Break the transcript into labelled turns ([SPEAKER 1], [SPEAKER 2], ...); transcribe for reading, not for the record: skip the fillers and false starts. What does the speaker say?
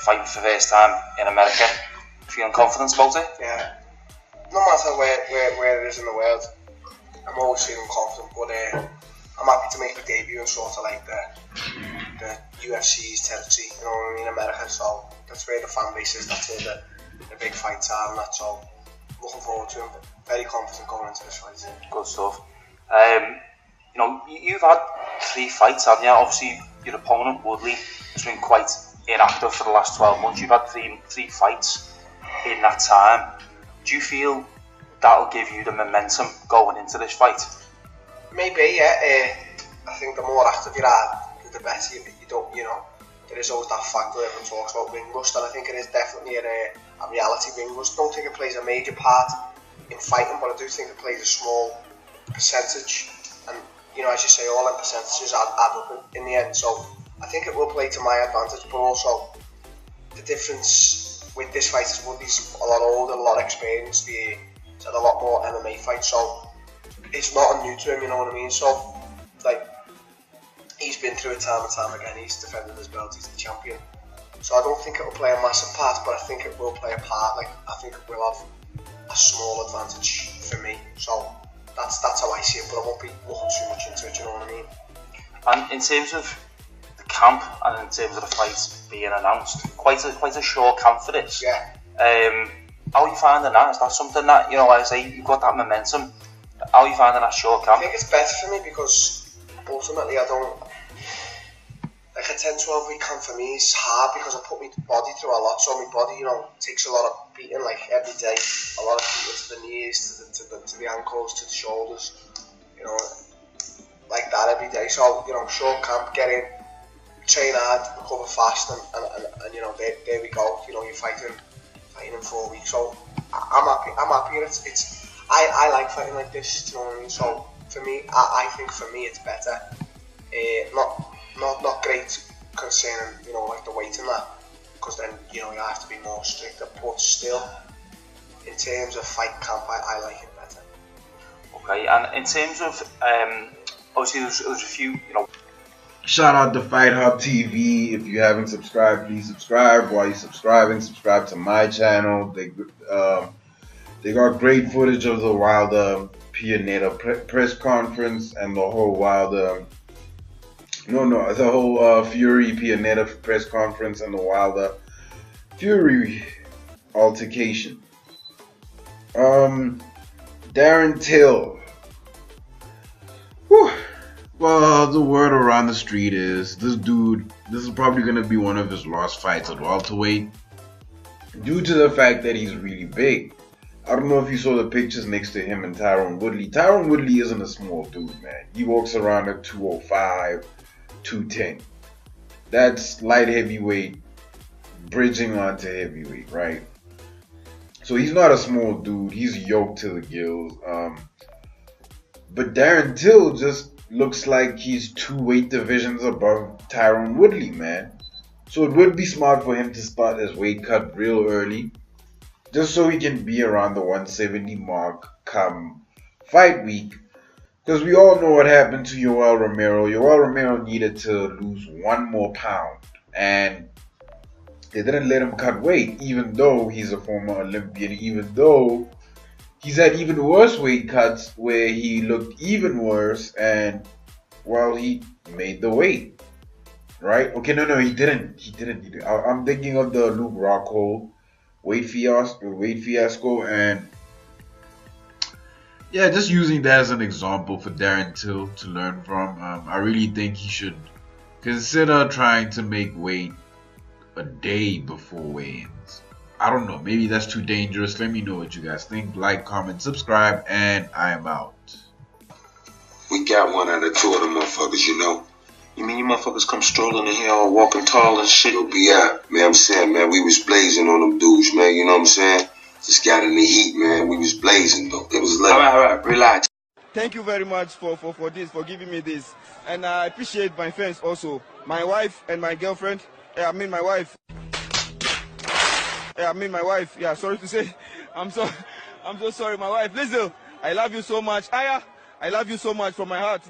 [SPEAKER 1] fighting for the first time in America. Feeling confident about it?
[SPEAKER 2] Yeah. No matter where it is in the world, I'm always feeling confident, but I'm happy to make the debut in sort of like the UFC's territory, you know what I mean, America, so that's where the fan base is, that's where the big fights are, and that's all. Looking forward to it, very confident going into this fight.
[SPEAKER 1] Good stuff. You know, you've had 3 fights, haven't you? Obviously, your opponent, Woodley, has been quite inactive for the last 12 months. You've had three fights in that time. Do you feel that'll give you the momentum going into this fight?
[SPEAKER 2] Maybe, yeah. I think the more active you are, the better you don't, you know. There is always that factor everyone talks about, ring rust, and I think it is definitely a reality. Ring rust, don't think it plays a major part in fighting, but I do think it plays a small percentage. And you know, as you say, all them percentages add up in the end. So I think it will play to my advantage, but also the difference with this fight is Woodley's a lot older, a lot experienced. He's had a lot more MMA fights, so it's not new to him, you know what I mean? So, like, he's been through it time and time again, he's defended his belt, he's the champion. So I don't think it will play a massive part, but I think it will play a part. Like, I think it will have a small advantage for me. So that's how I see it, but I won't be looking too much into it, you know what I mean?
[SPEAKER 1] And in terms of the camp and in terms of the fights being announced, quite a short camp for this.
[SPEAKER 2] Yeah.
[SPEAKER 1] How are you finding that? Is that something that, you know, like I say, you've got that momentum? How are you finding that short camp?
[SPEAKER 2] I think it's better for me because ultimately I don't, like a 10-12 week camp for me is hard because I put my body through a lot, so my body, you know, takes a lot of beating, like every day, a lot of beating to the knees, to the ankles, to the shoulders, you know, like that every day. So, you know, short camp, get in, train hard, recover fast, and you know, there we go, you know, you're fighting in 4 weeks. So I'm happy, it's I like fighting like this, do you know what I mean? So for me, I think for me it's better. Not great concerning, you know, like the weight and that, because then, you know, you have to be more strict, but still, in terms of fight camp, I like it better.
[SPEAKER 1] Okay, and in terms of, obviously there's a few, you know.
[SPEAKER 3] Shout out to Fight Hub TV. If you haven't subscribed, please subscribe. While you're subscribing, subscribe to my channel. They got great footage of the Wilder Pianeta press conference and the whole Wilder, the whole Fury Pianeta press conference and the Wilder Fury altercation. Darren Till. Whew. Well, the word around the street is this is probably going to be one of his last fights at welterweight due to the fact that he's really big. I don't know if you saw the pictures next to him and Tyron Woodley. Tyron Woodley isn't a small dude, man. He walks around at 205, 210. That's light heavyweight bridging onto heavyweight, right? So he's not a small dude. He's yoked to the gills. But Darren Till just looks like he's 2 weight divisions above Tyron Woodley, man. So it would be smart for him to start his weight cut real early, just so he can be around the 170 mark come fight week. Because we all know what happened to Yoel Romero. Yoel Romero needed to lose 1 more pound, and they didn't let him cut weight, even though he's a former Olympian, even though he's had even worse weight cuts where he looked even worse, and, well, he made the weight, right? Okay, no, he didn't. I'm thinking of the Luke Rockhold weight fiasco, and yeah, just using that as an example for Darren Till to learn from. I really think he should consider trying to make weight a day before weigh-ins. I don't know, maybe that's too dangerous. Let me know what you guys think. Like, comment, subscribe, and I am out.
[SPEAKER 4] We got 1 out of 2 of them motherfuckers, you know. You mean you motherfuckers come strolling in here all walking tall and shit? You'll be out. Man, I'm saying, man, we was blazing on them dudes, man, you know what I'm saying? Just got in the heat, man. We was blazing, though. It was like, all right, relax.
[SPEAKER 5] Thank you very much for giving me this. And I appreciate my friends also. My wife and my girlfriend. My wife. Yeah, sorry to say. I'm so sorry, my wife. Listen, I love you so much. Aya, I love you so much from my heart.